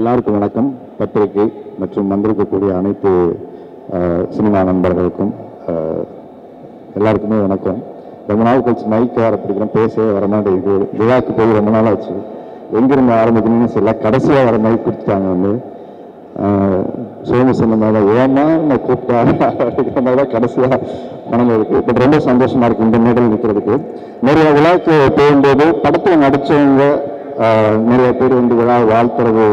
எல்லாருக்கும் வணக்கம். பத்திரிகை மற்றும் வந்திருக்கக்கூடிய அனைத்து சினிமா நண்பர்களுக்கும் எல்லாருக்குமே வணக்கம். ரொம்ப நாள் கழிச்சு மைக் வர பிடிக்கிறோம், பேசவே வரமாட்டேங்குது. விழாக்கு போய் ரொம்ப நாள் ஆச்சு. எங்கிருந்து ஆரம்பிக்கணும்னு சொல்ல கடைசியாக வர மைக் கொடுத்துட்டாங்க. வந்து சோமு சொன்னதால ஏமா நான் கூப்பிட்டா கடைசியாக மனம் இருக்கு. பட் ரொம்ப சந்தோஷமா இருக்கு இந்த மேடல் நிற்கிறதுக்கு. நிறைய விழாக்கு போகும்போது படத்தில் நடித்தவங்க நிறைய பேர் வந்து விழா வாழ்த்துறது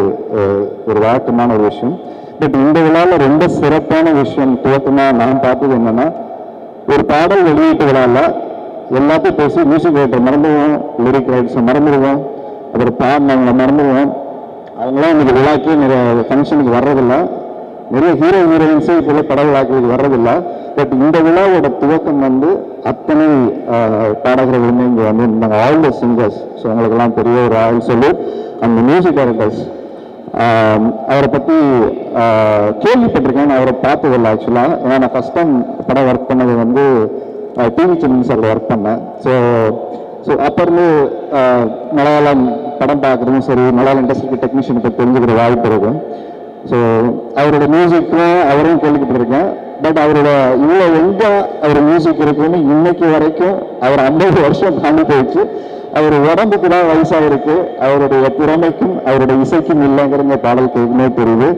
ஒரு வழக்கமான ஒரு விஷயம். பட் இந்த விழாவில் ரொம்ப சிறப்பான விஷயம் துவக்கமாக நான் பார்த்தது என்னன்னா, ஒரு பாடல் வெளியீட்டு விழாவில் எல்லாத்தையும் பேசி மியூசிக் ரைட்டர் மறந்துடுவோம், லிரிக் ரைட்ஸை மறந்துடுவோம், அப்புறம் பாடினவங்களை மறந்துடுவோம். அவங்களாம் இன்னைக்கு விழாக்கே நிறைய ஃபங்க்ஷனுக்கு வர்றதில்லை. நிறைய ஹீரோ ஹீரோயின்ஸே இப்போ பட விழாக்களுக்கு வர்றதில்லை. பட் இந்த விழாவோட துவக்கம் வந்து அத்தனை பாடகர்களுமே இங்கே வந்து நாங்கள் ஆல் த சிங்கர்ஸ், ஸோ அவங்களுக்கெல்லாம் பெரிய ஒரு ஆள் சொல்லி அந்த மியூசிக் டைரக்டர்ஸ். அவரை பற்றி கேள்விப்பட்டிருக்கேன், நான் அவரை பார்த்ததில்லை ஆக்சுவலாக. ஏன்னா நான் ஃபஸ்ட் டைம் படம் ஒர்க் பண்ணது வந்து டிவி சேனல் சார் ஒர்க் பண்ணேன். ஸோ அப்போ இருந்து மலையாளம் படம் பார்க்குறதும் சரி, மலையாள இண்டஸ்ட்ரிக்கு டெக்னீஷியனுக்கு தெரிஞ்சுக்கிற வாய்ப்பு இருக்கும். ஸோ அவரோட மியூசிக்கும் அவரையும் கேள்விப்பட்டிருக்கேன். பட் அவரோட இவ்வளோ எங்கே அவர் மியூசிக் இருக்குன்னு இன்னைக்கு வரைக்கும் அவர் 50 வருஷம் தாண்டி போயிடுச்சு. அவர் உடம்புக்கு தான் வயசாக இருக்கு, அவருடைய திறமைக்கும் அவருடைய இசைக்கும் இல்லைங்கிற பாடல் கேட்குமே தெரியுது.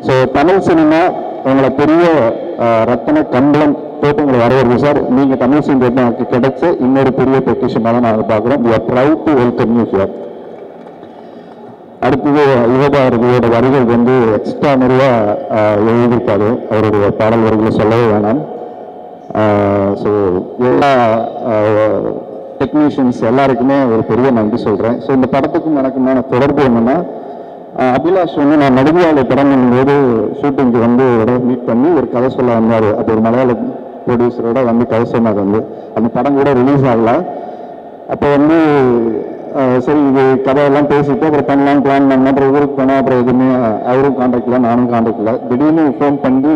ஸோ தமிழ் சினிமா உங்களை பெரிய ரத்தன கம்பளம் போட்டு உங்களை வரவேற்கும் சார். நீங்கள் தமிழ் சினிமாவுக்கு கிடைச்ச இன்னொரு பெரிய பெட்டிஷனாக தான் நாங்கள் பார்க்குறோம். We are proud to welcome you here. அடுத்தது யுவபாரதியோட வரிகள் வந்து எக்ஸ்ட்ரா நிறையா எழுதியிருக்காரு. அவருடைய பாடல் வரிகளை சொல்லவே வேணாம். ஸோ எல்லா டெக்னீஷியன்ஸ் எல்லாருக்குமே ஒரு பெரிய நன்றி சொல்கிறேன். ஸோ இந்த படத்துக்கும் எனக்குமான தொடர்பு என்னென்னா, அபிலாஷ் வந்து நான் நடுமையாளர் படம் பண்ணும்போது ஷூட்டிங்க்கு வந்து மீட் பண்ணி ஒரு கதை சொல்ல வந்தார். அது ஒரு மலையாள ப்ரொடியூசரோட வந்து கதை சொன்னார். வந்து அந்த படம் கூட ரிலீஸ் ஆகலை. அப்போ வந்து சரி இது கதையெல்லாம் பேசிட்டு அப்புறம் பண்ணலாம் பிளான் பண்ணேன். அப்புறம் ஊருக்கு போனோம். அப்புறம் எதுவுமே அவரும் காண்டாக்ட் இல்லை, நானும் காண்டாக்ட் இல்லை. திடீர்னு ஃபோன் பண்ணி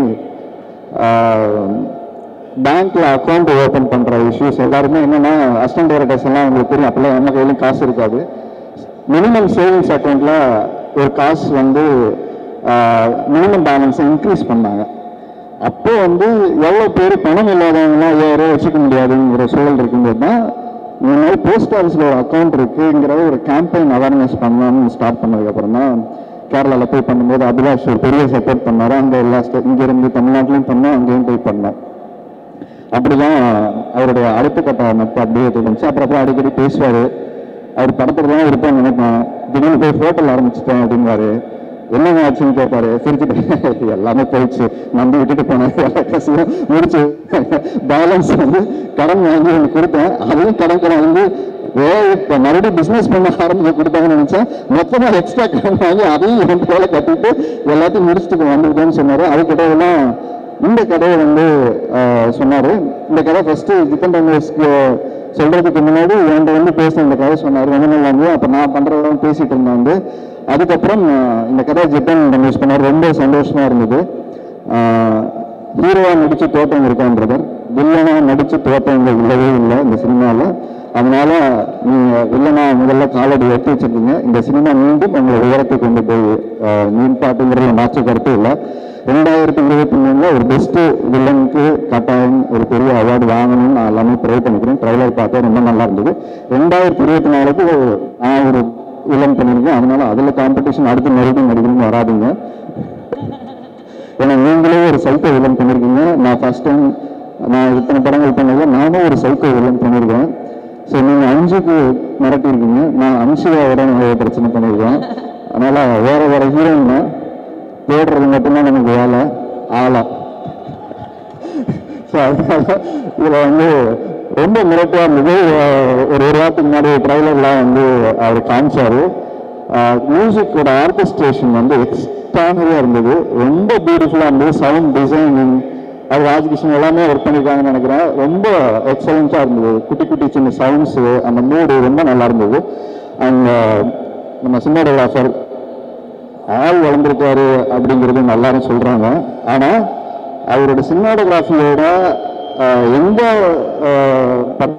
பேங்க்ல அக்கௌண்ட் ஓப்பன் பண்ணுற இஷ்யூஸ் எல்லாருமே என்னென்னா, அசிஸ்டன்ட் டைரக்டர்ஸ் எல்லாம் உங்களுக்கு தெரியும், அப்போல்லாம் நம்ம கையிலும் காசு இருக்காது. மினிமம் சேவிங்ஸ் அக்கௌண்ட்டில் ஒரு காசு வந்து மினிமம் பேலன்ஸை இன்க்ரீஸ் பண்ணாங்க. அப்போ வந்து எவ்வளோ பேர் பணம் இல்லாதவங்களாம் 5000 வச்சுக்க முடியாதுங்கிற சூழல் இருக்கும்போது தான் இந்த மாதிரி போஸ்ட் ஆஃபீஸில் ஒரு அக்கௌண்ட் இருக்குங்கிற ஒரு கேம்பெயின் அவேர்னஸ் பண்ணலாம்னு ஸ்டார்ட் பண்ணதுக்கப்புறம் தான் கேரளாவில் போய் பண்ணும்போது அபிலாஷ் ஒரு பெரிய சப்போர்ட் பண்ணார். அங்கே எல்லா இங்கேருந்து தமிழ்நாட்டிலையும் பண்ணோம், அங்கேயும் போய் பண்ணோம். அப்படிதான் அவருடைய அடுத்த கட்ட நட்பு அப்படியே இருந்துச்சு. அப்புறம் அடிக்கடி பேசுவார். அவர் படத்துக்கு தான் இருப்பேன்னு நினைப்பேன். திடீர்னு போய் ஹோட்டல் ஆரம்பிச்சுட்டேன் அப்படின்வாரு. என்னங்க ஆச்சுன்னு கேட்பாரு. சிரிச்சுட்டு எல்லாமே போயிடுச்சு, நம்பி விட்டுட்டு போனேன், முடிச்சு பேலன்ஸ் வந்து கடன் வாங்கி ஒன்று கொடுத்தேன். அதையும் கடன் வந்து இப்போ மறுபடியும் பிஸ்னஸ் பண்ண ஆரம்பிச்சு கொடுத்தாங்கன்னு நினைச்சேன். மொத்தமாக எக்ஸ்ட்ரா கடன் வாங்கி அதையும் 2 வேலை கட்டிட்டு எல்லாத்தையும் முடிச்சுட்டு வந்துருக்கேன்னு சொன்னார். அதுக்கிட்டலாம் இந்த கதையை வந்து சொன்னார். இந்த கதை ஃபர்ஸ்ட் ஜித்தன் டென்னிஸ்க்கு சொல்றதுக்கு முன்னாடி என்கிட்ட வந்து பேச இந்த கதை சொன்னார். ரொம்ப நாள் வந்து அப்போ நான் பண்ணுறதெல்லாம் பேசிட்டு இருந்தேன். வந்து அதுக்கப்புறம் இந்த கதை ஜித்தன் டென்னிஸ் பண்ணார். ரொம்ப சந்தோஷமா இருந்தது. ஹீரோவா நடிச்சு தோட்டவங்க இருக்கான் பிரதர், வில்லனா நடிச்சு தோட்டவங்க இல்லவே இல்லை இந்த சினிமாவில். அதனால நீங்க வில்லனா முதல்ல காலடி எடுத்து வச்சிருக்கீங்க. இந்த சினிமா மீண்டும் உங்களை உயரத்தை கொண்டு போய் மீன்பாட்டுங்கிறத மாற்ற கருத்து இல்லை. 2023 ஒரு பெஸ்ட் வில்லனுக்கு கட்டாயம் ஒரு பெரிய அவார்டு வாங்கணும்னு நான் எல்லாமே ப்ரே பண்ணிக்கிறேன். ட்ரைலர் பார்த்தா ரொம்ப நல்லா இருந்தது. 2024க்கு நான் ஒரு வில்லன் பண்ணியிருக்கேன். அதனால அதில் காம்படிஷன் அடுத்து மறுபடியும் நடிக்கணும்னு வராதிங்க. ஏன்னா நீங்களே ஒரு சைக்கோ வில்லன் பண்ணியிருக்கீங்க. நான் ஃபர்ஸ்ட் டைம் நான் இத்தனை படங்கள் பண்ணது நானும் ஒரு சைக்கோ வில்லன் பண்ணியிருக்கேன். ஸோ நீங்கள் 5க்கு மிரட்டியிருக்கீங்க, நான் அன்சிகாவோட நிறைய பிரச்சனை பண்ணியிருக்கேன். அதனால வேற வேற ஹீரோயின்னா தேடுறது மட்டும்தான் நமக்கு வேலை ஆளா. ஸோ அதனால இதில் வந்து ரொம்ப மிரட்டியாக இருந்தது. ஒரு வாரத்துக்கு முன்னாடி ட்ரைலர்லாம் வந்து அவர் காமிச்சாரு. மியூசிக்கோட ஆர்கெஸ்ட்ரேஷன் வந்து எக்ஸ்ட்ரானரியாக இருந்தது, ரொம்ப பியூட்டிஃபுல்லாக இருந்தது. சவுண்ட் டிசைனிங் அது ராஜகிருஷ்ணன் எல்லாமே ஒர்க் பண்ணியிருக்காங்கன்னு நினைக்கிறேன். ரொம்ப எக்ஸலண்ட்டாக இருந்தது. குட்டி குட்டி சின்ன சவுண்ட்ஸு, அந்த மூடு ரொம்ப நல்லா இருந்தது. அண்ட் நம்ம சினிமாட்டோகிராஃபர் ஆள் வளர்ந்துருக்காரு அப்படிங்கிறது எல்லாரும் சொல்கிறாங்க. ஆனால் அவரோட சினிமாட்டோகிராஃபியோட எந்த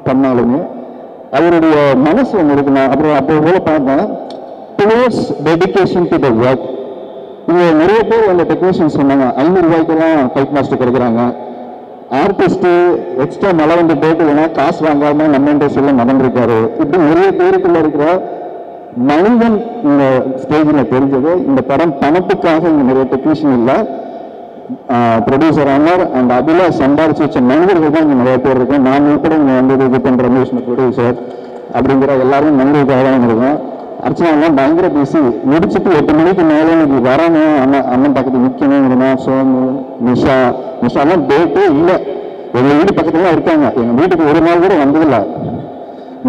பண்ணாலுமே அவருடைய மனசு ஒன்று இருக்குண்ணா. அப்புறம் அப்போ போல பார்த்தேன், towards dedication to the work. இங்கே நிறைய பேர் அந்த டெக்னீஷியன்ஸ் சொன்னாங்க 500 ரூபாய்க்கெல்லாம் ஃபைட் மாஸ்டர் கொடுக்குறாங்க. ஆர்டிஸ்ட்டு எக்ஸ்ட்ரா மழை வந்து போட்டு வேணா காசு வாங்காம நம்ம இண்டஸ்ட்ரியில் நடந்திருக்காரு. இப்படி நிறைய பேருக்குள்ள இருக்கிற மனிதன் இந்த ஸ்டேஜில் தெரிஞ்சது. இந்த படம் பணத்துக்காக இங்கே நிறைய டெக்னீஷியன் இல்லை, ப்ரொடியூசர் அமர் அண்ட் அபிலாஷ் சம்பாரிச்சு வச்ச மனிதர்கள் தான் இங்கே நிறைய பேர் இருக்கேன். நான் உட்பட இங்கே வந்து இது பண்ணுற ரமேஷ் ப்ரொடியூசர் அப்படிங்கிற எல்லாரும் மனிதர்களுக்காக தான் இருக்கேன். அர்ச்சனாலாம் பயங்கர பிஸி. முடிச்சுட்டு 8 மணிக்கு மேலே இன்னைக்கு வரணும், அண்ணன் பக்கத்துக்கு நிற்கணுங்கிறனா சோமு நிஷாலாம் டேட்டே இல்லை. எங்கள் வீடு பக்கத்துல தான் இருக்காங்க. எங்கள் வீட்டுக்கு ஒரு நாள் கூட வந்ததில்லை.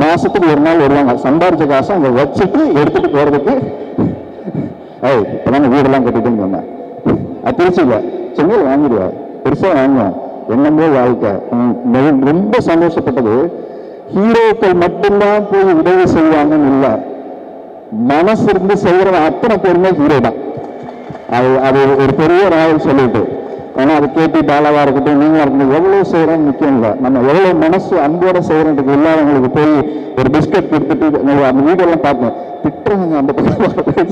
மாசத்துக்கு ஒரு நாள் வருவாங்க. சம்பாரிச்ச காசை அங்கே வச்சுட்டு எடுத்துட்டு போறதுக்கு இப்பதான் வீடெல்லாம் கட்டிட்டு வந்தேன். அது திருச்சியில் சென்னையில் வாங்கிடுவா, பெருசாக வாங்குவேன். என்னமோ வாழ்க்கை. ரொம்ப சந்தோஷப்பட்டது, ஹீரோக்கள் மட்டும்தான் போய் உதவி செய்வாங்கன்னு இல்லை, மனசு இருந்து செய்யற அத்தனை பேருமே ஹீரோ தான். அது ஒரு பெரிய ராயல் சொல்லிட்டு. ஏன்னா அது கேபி பாலாவா இருக்கட்டும், நீங்களா இருக்கட்டும், எவ்வளவு செய்யறோம் முக்கியம் இல்லை, நம்ம எவ்வளவு மனசு அன்போட செய்யறதுக்கு இல்லாதவங்களுக்கு போய் ஒரு பிஸ்கட் கொடுத்துட்டு அந்த வீடெல்லாம் பார்ப்பேன், திட்டுறாங்க அந்த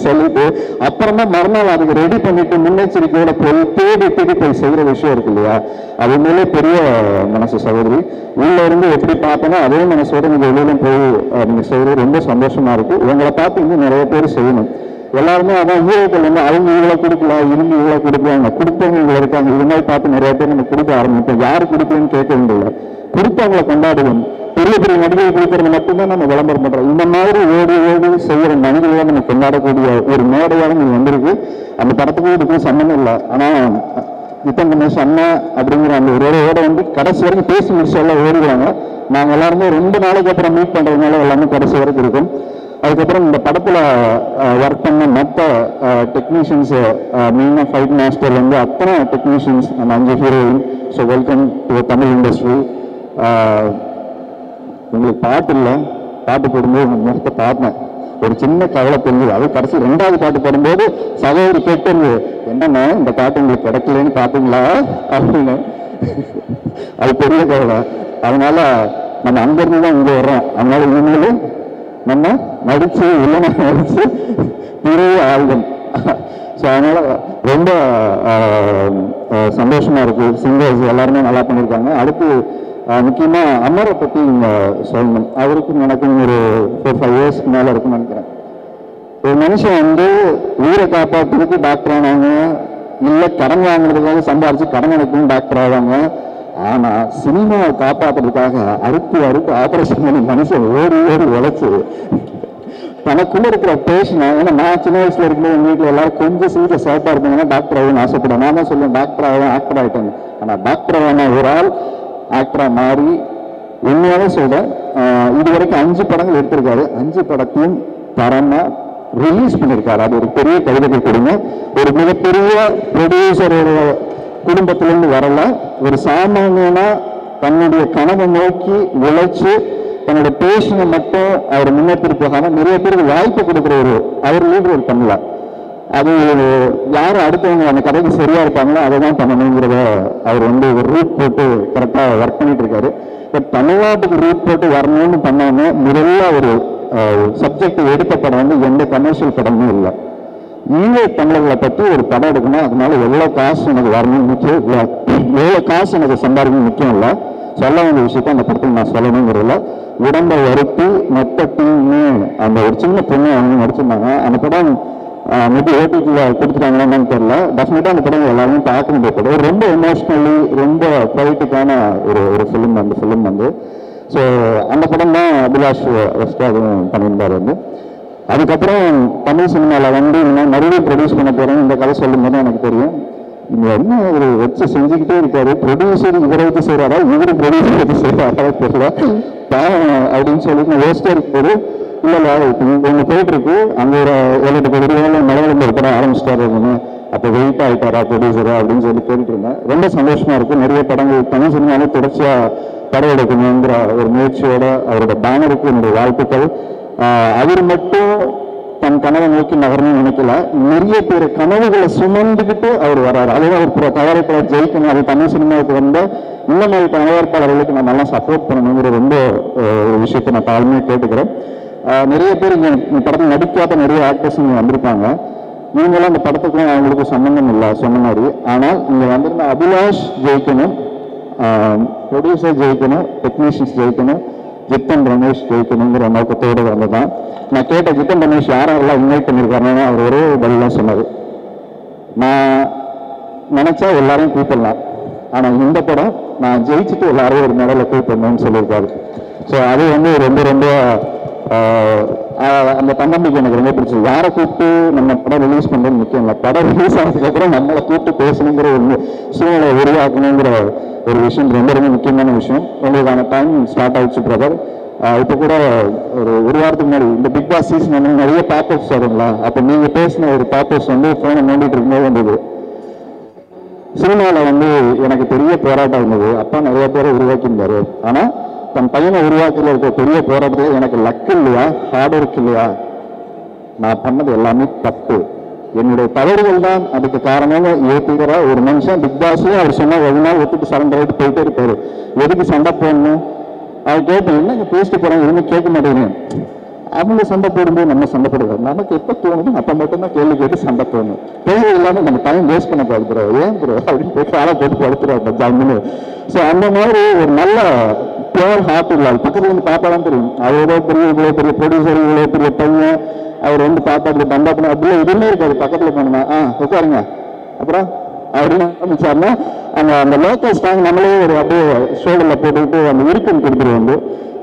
சொல்லிட்டு அப்புறமா மறுநாள் அதுக்கு ரெடி பண்ணிட்டு முன்னெச்சரிக்கையோட போய் தேடி போய் செய்யற விஷயம் இருக்கு இல்லையா, அது உண்மையிலே பெரிய மனசு சகோதரி. உள்ள இருந்து எப்படி பார்த்தோன்னா அதே மனசோட நீங்க வெளியிலும் போய் நீங்க செய்யறது ரொம்ப சந்தோஷமா இருக்கு. உங்களை பார்த்து இன்னும் நிறைய பேர் செய்யணும். எல்லாருமே அதான் ஹீரோக்கள் வந்து அவங்க இவ்வளோ கொடுக்கலாம், இருந்து இவ்வளோ கொடுக்குறாங்க, கொடுத்தவங்க இவ்வளோ இருக்காங்க, இது மாதிரி பார்த்து நிறைய பேர் நம்ம கொடுக்க ஆரம்பிப்போம். யாரு கொடுக்கலன்னு கேட்க வேண்டியதில்லை, கொடுத்தவங்களை கொண்டாடுவோம். பெரிய பெரிய நடிகர்கள் கொடுக்கறது மட்டும்தான் நம்ம விளம்பரம் பண்றோம். இந்த மாதிரி ஓடி செய்யற மனிதர்களாக நம்ம கொண்டாடக்கூடிய ஒரு மேடையாக நீங்க வந்திருக்கு. அந்த படத்துக்கு இதுக்கும் சம்மந்தம் இல்லை. ஆனா இத்தனை கணேஷ் அண்ணா அப்படிங்கிற அந்த ஒரு ஓட வந்து கடைசி வரைக்கும் பேசி முடிச்சு எல்லாம் ஓடுவாங்க. நாங்கள் எல்லாருமே 2 நாளைக்கு அப்புறம் மீட் பண்றதுனால எல்லாமே கடைசி வரைக்கும் இருக்கும். அதுக்கப்புறம் இந்த படத்தில் ஒர்க் பண்ண மற்ற டெக்னீஷியன்ஸ், மெயினாக ஃபைட் மாஸ்டர் வந்து அத்தனை டெக்னீஷியன்ஸ், அந்த 5 heroine. So welcome to Tamil industry. உங்களுக்கு பாட்டு இல்லை, பாட்டு போடும்போது உங்கள் முகத்தை பார்த்தேன், ஒரு சின்ன கவலை தெரிஞ்சது. அது கடைசி 2வது பாட்டு போடும்போது சகோதரி கேட்டு என்னன்னா இந்த பாட்டு உங்களுக்கு கிடைக்கலன்னு பார்த்தீங்களா அப்படின்னு. அது பெரிய கவலை. அதனால நம்ம அங்கிருந்து தான் இங்கே வர்றோம். அதனால இனிமேலும் நம்ம நடிச்சு இல்லைன்னா நடிச்சு பெரிய ஆல்பம். ஸோ அதனால ரொம்ப சந்தோஷமா இருக்கு. சிங்கர்ஸ் எல்லாருமே நல்லா பண்ணியிருக்காங்க. அடுத்து முக்கியமாக அமரை பற்றி இங்கே சொல்லணும். அவருக்கும் எனக்கும் ஒரு 4-5 இயர்ஸ்க்கு மேலே இருக்குன்னு நினைக்கிறேன். ஒரு மனுஷன் வந்து உயிரை காப்பாற்றுறதுக்கு டாக்டர் ஆனாங்க, இல்லை கடன் வாங்குறதுக்காக சம்பாரிச்சு கடன் அடைக்கணும் டாக்டர் ஆவாங்க. ஆனா சினிமாவை காப்பாற்றுறதுக்காக அறுத்து ஆபரேஷன் பண்ணி மனுஷன் ஓடி உழைச்சு தனக்குள்ள இருக்கிற பேஷனை. ஏன்னா நான் சின்ன வயசுல இருக்கும்போது எங்க வீட்டில் எல்லாரும் கொஞ்சம் சீக்கிரம் சேஃபாக இருப்பாங்கன்னா டாக்டர் ஆகணும்னு ஆசைப்படுவேன். நான் தான் சொல்லுவேன் டாக்டர் ஆகும், ஆக்டர் ஆகிட்டேன். ஆனா டாக்டர் ஆன ஒரு ஆள் ஆக்டரா மாறி உண்மையாவே சொல்றேன், இது வரைக்கும் 5 படங்கள் எடுத்திருக்காரு. 5 படத்தையும் தரமா ரிலீஸ் பண்ணியிருக்காரு. அது ஒரு பெரிய கவிதைகள் கொடுங்க. ஒரு மிகப்பெரிய ப்ரொடியூசரோட குடும்பத்திலிருந்து வரல, ஒரு சாமானியனா தன்னுடைய கனவை நோக்கி உழைச்சு தன்னுடைய பேஷனை மட்டும் அவர் முன்னேற்றிட்டு போகாம நிறைய பேருக்கு வாய்ப்பு கொடுக்குற அவர் லீடர் பண்ணல. அது யாரும் அடுத்தவங்க அந்த கதைக்கு சரியா இருப்பாங்களோ அதை தான் பண்ணணுங்கிறத அவர் வந்து ஒரு ரூட் போட்டு கரெக்டாக ஒர்க் பண்ணிட்டு இருக்காரு. பட் தமிழ்நாட்டுக்கு ரூட் போட்டு வரணும்னு பண்ணாம முதல்ல ஒரு சப்ஜெக்ட் எடுத்த படம் வந்து எந்த கமர்ஷியல் படமும் இல்லை. தமிழர்களை பற்றி ஒரு படம் எடுக்கணும், அதனால எவ்வளோ காசு எனக்கு வரணும்னு முக்கியம் இல்லை, எவ்வளோ காசு எனக்கு சம்பாதிக்கணும் முக்கியம் இல்லை. சொல்ல வேண்டிய விஷயத்த அந்த படத்தில் நான் சொல்லணுங்கிறதுல உடம்பை வருத்தி மொத்த டீம்னு அந்த ஒரு சின்ன பொண்ணு அவங்க நடிச்சிருந்தாங்க. அந்த படம் மேபி ஓடிடியில் கொடுத்துட்டாங்களான்னு தெரியல. டெஃபினட்டாக அந்த படம் எல்லாருமே பார்க்க வேண்டிய படம். ரொம்ப எமோஷ்னலி ரொம்ப ப்ரைவேட்டுக்கான ஒரு ஃபிலிம். அந்த ஃபிலிம் வந்து ஸோ அந்த படம் தான் அபிலாஷ் ஃபஸ்ட்டு அதுவும் பண்ணியிருந்தார் வந்து. அதுக்கப்புறம் தமிழ் சினிமாவில் வந்து இன்னும் மறுபடியும் ப்ரொடியூஸ் பண்ண போகிறேன். இந்த கதை சொல்லும் போது எனக்கு தெரியும் இங்கே என்ன ஒரு வச்சு செஞ்சுக்கிட்டே இருக்காரு. ப்ரொடியூசர் இவரை வச்சு செய்கிறாரா, இவரு ப்ரொடியூசர் வச்சு செய்கிறாரா தெரியல அப்படின்னு சொல்லிட்டு யோசிச்சே இருக்கும்போது இல்லை ஒன்று போயிட்டு இருக்கு. அங்கே ஒரு 7-8 கோடி ரூபாய் மலையாளம் ஒரு படம் ஆரம்பிச்சிட்டாரு அப்படின்னு. அப்போ வெயிட் ஆகிட்டாரா ப்ரொடியூசரா அப்படின்னு சொல்லி கேட்டுட்டு இருந்தேன். ரொம்ப சந்தோஷமா இருக்கு. நிறைய படங்கள் தமிழ் சினிமாவில் தொடர்ச்சியாக படம் எடுக்கணுங்கிற ஒரு முயற்சியோட அவரோட பேனருக்கு என்னுடைய வாழ்த்துக்கள். அவர் மட்டும் தன் கனவை நோக்கி நகரணும்னு நினைக்கல, நிறைய பேர் கனவுகளை சுமந்துக்கிட்டு அவர் வர்றாரு. அதுதான் ஒரு தயாரிப்பாளர் ஜெயிக்கணும். அது தமிழ் சினிமாவுக்கு வந்த இந்த மாதிரி தயாரிப்பாளர்களுக்கு நம்ம எல்லாம் சப்போர்ட் பண்ணணுங்கிற ரொம்ப ஒரு விஷயத்தை நான் தாழ்மையாக கேட்டுக்கிறேன். நிறைய பேர் இங்கே படத்தில் நடிக்காத நிறைய ஆக்டர்ஸ் இங்கே வந்திருப்பாங்க. இவங்கெல்லாம் அந்த படத்துக்கும் அவங்களுக்கு சம்பந்தம் இல்லை சொன்ன மாதிரி. ஆனால் இங்கே வந்திருந்த அபிலாஷ் ஜெயிக்கணும், ப்ரொடியூசர் ஜெயிக்கணும், டெக்னீஷியன்ஸ் ஜெயிக்கணும், ஜித்தன் ரமேஷ் ஜெயிக்கணுங்கிற நோக்கத்தோடு வந்ததான். நான் கேட்ட ஜித்தன் ரமேஷ் யாரெல்லாம் இன்வைட் பண்ணியிருக்காருன்னு அவர் ஒரே பதிலாக சொன்னார், நான் நினச்சா எல்லாரையும் கூப்பிடலாம், ஆனால் இந்த படம் நான் ஜெயிச்சுட்டு எல்லாரையும் ஒரு மெடலில் கூப்பிடணும்னு சொல்லியிருக்காரு. ஸோ அது வந்து ரொம்ப ரொம்ப அந்த தன்னம்பிக்கை எனக்கு ரொம்ப பிடிச்சது. யாரை கூப்பிட்டு நம்ம படம் ரிலீஸ் பண்ணுறது முக்கியம் இல்லை, படம் ரிலீஸ் ஆனதுக்கப்புறம் நம்மளை கூப்பிட்டு பேசணுங்கிற ஒரு சூழ்நிலை உருவாக்கணுங்கிற ஒரு விஷயம் ரொம்ப ரொம்ப முக்கியமான விஷயம். உங்களுக்கான டைம் ஸ்டார்ட் ஆகிடுச்சு பிரதர். இப்போ கூட ஒரு வாரத்துக்கு முன்னாடி இந்த பிக் பாஸ் சீசன் வந்து நிறைய பேப்பர்ஸ் வருங்களா, அப்போ நீங்கள் பேசின ஒரு பேப்பர்ஸ் வந்து ஃபோனை நோண்டிட்டு இருக்கும்போது வந்தது. சினிமாவில் வந்து எனக்கு பெரிய போராட்டம் இருந்தது, அப்பா நிறைய பேரை உருவாக்கியிருந்தாரு, ஆனால் தன் பையனை உருவாக்கில இருக்க பெரிய போராட்டத்துக்கு எனக்கு லக் இல்லையா, ஹார்ட் ஒர்க் இல்லையா, நான் பண்ணது எல்லாமே தப்பு, என்னுடைய தவறுகள் தான் அதுக்கு காரணமாக ஏற்றுக்கிற ஒரு மனுஷன் பிக் பாஸ்லேயும் அவர் சொன்னால் ஒரு நாள் ஒத்துட்டு சரண்டர் ஆகிட்டு போயிட்டே இருப்பாரு. எதுக்கு சண்டை போடணும் அவர் கேட்டேன், என்னங்க பேசிட்டு போகிறாங்க எதுவுமே கேட்க மாட்டேங்கிறேன். அவங்க சண்டை போடும்போது நம்ம சண்டை போடுவோம், நமக்கு எப்போ தோணுது அப்போ மட்டும்தான் கேள்வி கேட்டு சண்டை போடணும், தேவை இல்லாமல் நம்ம டைம் வேஸ்ட் பண்ண படுத்துறோம், ஏன் ப்ரோ அப்படின்னு போய் ஆளை போட்டு படுத்துருவோம் ஜாமீன். ஸோ அந்த மாதிரி ஒரு நல்ல பியூர் ஹார்ட் இல்லாது பக்கத்துல வந்து பார்த்தா தான் தெரியும், அவர் இவ்வளோ பெரிய ப்ரொடியூசர், இவ்வளோ பெரிய பையன், அவர் வந்து பார்த்தா அப்படி பந்தா பண்ண அப்படியே எதுவுமே இருக்காது. பக்கத்தில் போனோம்னா உட்காருங்க அப்புறம் அப்படின்னு ஆரம்பிச்சாருன்னா அந்த லோக்கல் ஸ்டாங் நம்மளே ஒரு அப்படியே ஷோல்டரில் போட்டுக்கிட்டு அந்த இருக்குன்னு கொடுத்துருவோம் வந்து.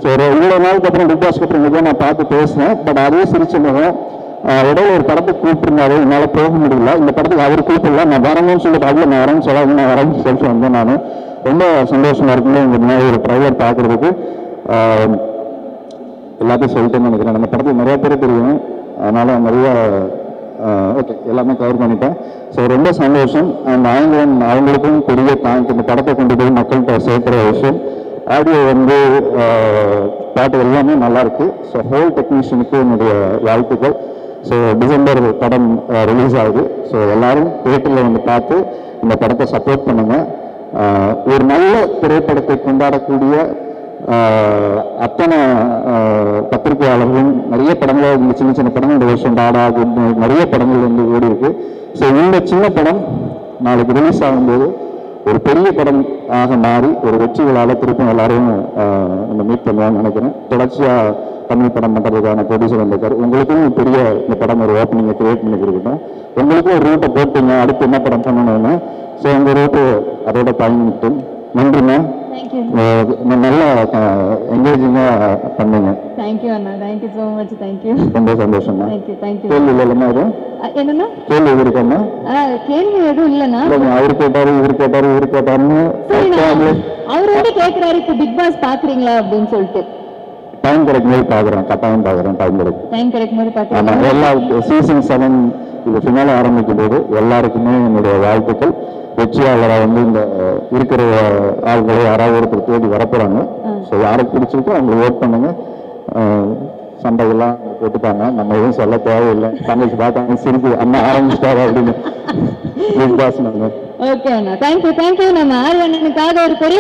ஸோ ஒரு இவ்வளோ நாளுக்கு அப்புறம் பிக் பாஸ்க்கு அப்புறம் இன்றைக்கி நான் பார்த்து பேசினேன். பட் அதே சிரிச்சிருந்தோம், இடையில ஒரு படத்துக்கு கூப்பிட்டுருந்தாரு, என்னால் போக முடியல, இந்த படத்துக்கு அவர் கூப்பிடல, நான் வரணும்னு சொல்லிட்டு அதில் நான் வரேன்னு சொல்லாது, நான் வரேன்னு சொல்லிட்டு வந்தேன். நான் ரொம்ப சந்தோஷமாக இருக்குங்க இந்த மாதிரி ஒரு ட்ரைலர் பார்க்குறதுக்கு. எல்லாத்தையும் சொல்லிட்டேன்னு நினைக்கிறேன், நம்ம படத்துக்கு நிறைய பேர் தெரியும், அதனால் நிறைய ஓகே எல்லாமே கவர் பண்ணிட்டேன். ஸோ ரொம்ப சந்தோஷம். அந்த அவங்களுக்கும் பெரிய தேங்க், இந்த படத்தை கொண்டு போய் மக்கள்கிட்ட சேர்க்குற விஷயம். ஆடியோ வந்து பாட்டு எல்லாமே நல்லாயிருக்கு. ஸோ ஹோல் டெக்னீஷியனுக்கு என்னுடைய வாழ்த்துக்கள். ஸோ டிசம்பர் படம் ரிலீஸ் ஆகுது. ஸோ எல்லோரும் தியேட்டரில் வந்து பார்த்து இந்த படத்தை சப்போர்ட் பண்ணுங்கள். ஒரு நல்ல திரைப்படத்தை கொண்டாடக்கூடிய அத்தனை பத்திரிகையாளர்களும் நிறைய படங்கள், இந்த சின்ன சின்ன படங்கள் இந்த வருஷம் டாடா குட் நைட் நிறைய படங்கள் வந்து ஓடி இருக்கு. ஸோ இந்த சின்ன படம் நாளைக்கு ரிலீஸ் ஆகும்போது ஒரு பெரிய படம் ஆக மாறி ஒரு வெற்றி விழாவில் திருப்பம் எல்லாரும் நம்ம மீட் பண்ணுவாங்கன்னு நினைக்கிறேன். தொடர்ச்சியாக தமிழ் படம் பண்ணுறதுக்கான ப்ரொடியூசர் வந்திருக்காரு. உங்களுக்கும் பெரிய இந்த படம் ஒரு ஓப்பனிங்கை கிரியேட் பண்ணி கொடுக்கணும். உங்களுக்கும் ஒரு ரூட்டை போட்டீங்க, அடுத்து என்ன படம் பண்ணணும்னு. ஸோ உங்கள் ரூட்டு அதோட பயணிட்டு நன்றிண்ணா, நல்லா என்கரேஜிங்காக பண்ணுங்க. தேங்க்யூ அண்ணா, தேங்க்யூ ஸோ மச், தேங்க்யூ. ரொம்ப சந்தோஷம்ண்ணா. தேங்க்யூ. கேள்வி இல்லைன்னா எதுவும் என்னன்னா கேள்வி இருக்கண்ணா? கேள்வி எதுவும் இல்லைண்ணா. அவர் கேட்டாரு இவர் கேட்டாருன்னு அவரோட கேட்குறாரு, இப்போ பிக் பாஸ் பார்க்குறீங்களா அப்படின்னு சொல்லிட்டு. டைம் கிடைக்கும்போது பார்க்குறேன், கட்டாயம் பார்க்குறேன். டைம் கிடைக்கும்போது பார்க்குறேன். எல்லா சீசன் 7 இது ஃபினால ஆரம்பிக்கும் போது எல்லாருக்குமே என்னுடைய வாழ்த்துக்கள். வெற்றியாளராக வந்து இந்த இருக்கிற ஆள்களை யாராவது ஒருத்தர் தேடி வரப்போறாங்க. ஸோ யாருக்கு பிடிச்சிருக்கோ அவங்க ஓட் பண்ணுங்க. சண்டைகள்லாம் போட்டுப்பாங்க, நம்ம எதுவும் சொல்ல தேவையில்லை. தங்கச்சி பார்த்தாங்க சிரிப்பு அண்ணா ஆரம்பிச்சிட்டாரு அப்படின்னு. ஓகே அண்ணா, தேங்க்யூ. நம்ம ஆர்வனுக்காக ஒரு பெரிய